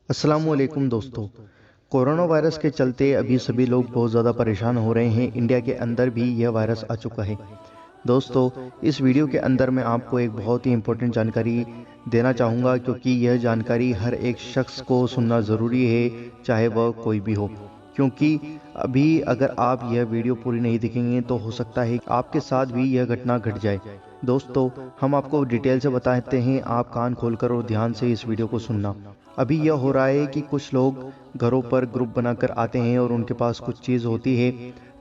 अस्सलामुअलैकुम दोस्तों। Corona virus के चलते अभी सभी लोग बहुत ज़्यादा परेशान हो रहे हैं। इंडिया के अंदर भी यह वायरस आ चुका है। दोस्तों, इस वीडियो के अंदर मैं आपको एक बहुत ही इम्पोर्टेंट जानकारी देना चाहूँगा, क्योंकि यह जानकारी हर एक शख्स को सुनना ज़रूरी है, चाहे वह कोई भी हो। क्योंकि अभी अगर आप यह वीडियो पूरी नहीं देखेंगे तो हो सकता है कि आपके साथ भी यह घटना घट जाए। दोस्तों, हम आपको डिटेल से बताते हैं, आप कान खोलकर और ध्यान से इस वीडियो को सुनना। अभी यह हो रहा है कि कुछ लोग घरों पर ग्रुप बनाकर आते हैं और उनके पास कुछ चीज़ होती है,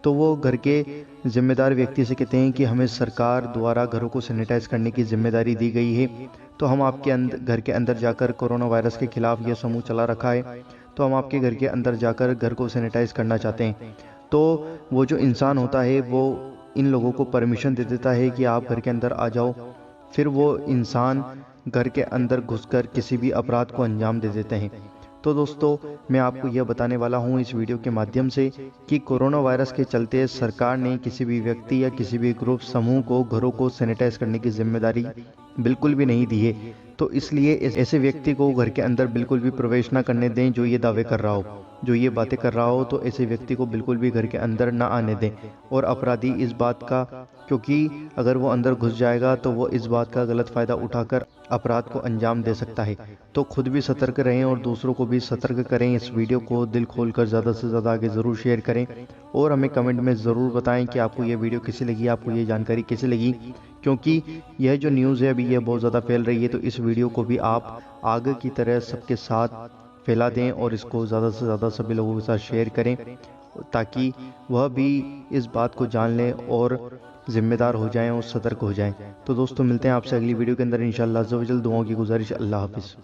तो वो घर के जिम्मेदार व्यक्ति से कहते हैं कि हमें सरकार द्वारा घरों को सैनिटाइज करने की जिम्मेदारी दी गई है, तो हम आपके घर के अंदर जाकर कोरोना वायरस के खिलाफ यह समूह चला रखा है, तो हम आपके घर के अंदर जाकर घर को सैनिटाइज करना चाहते हैं। तो वो जो इंसान होता है वो इन लोगों को परमिशन दे देता है कि आप घर के अंदर आ जाओ। फिर वो इंसान घर के अंदर घुसकर किसी भी अपराध को अंजाम दे देते हैं। तो दोस्तों, मैं आपको यह बताने वाला हूं इस वीडियो के माध्यम से कि कोरोना वायरस के चलते सरकार ने किसी भी व्यक्ति या किसी भी ग्रुप समूह को घरों को सैनिटाइज करने की जिम्मेदारी बिल्कुल भी नहीं दी है। तो इसलिए ऐसे व्यक्ति को घर के अंदर बिल्कुल भी प्रवेश ना करने दें जो ये दावे कर रहा हो, जो ये बातें कर रहा हो। तो ऐसे व्यक्ति को बिल्कुल भी घर के अंदर ना आने दें। और अपराधी इस बात का, क्योंकि अगर वो अंदर घुस जाएगा तो वो इस बात का गलत फायदा उठाकर अपराध को अंजाम दे सकता है। तो खुद भी सतर्क रहें और दूसरों को भी सतर्क करें। इस वीडियो को दिल खोलकर ज़्यादा से ज़्यादा आगे ज़रूर शेयर करें और हमें कमेंट में ज़रूर बताएं कि आपको ये वीडियो कैसी लगी, आपको ये जानकारी कैसी लगी। क्योंकि यह जो न्यूज़ है अभी यह बहुत ज़्यादा फैल रही है, तो इस वीडियो को भी आप आगे की तरह सबके साथ फैला दें और इसको ज़्यादा से ज़्यादा सभी लोगों के साथ शेयर करें, ताकि वह भी इस बात को जान लें और जिम्मेदार हो जाएं और सतर्क हो जाएं। तो दोस्तों, मिलते हैं आपसे अगली वीडियो के अंदर इंशाअल्लाह। अज़्ज़ा वजल दुआओं की गुजारिश। अल्लाह हाफिज़।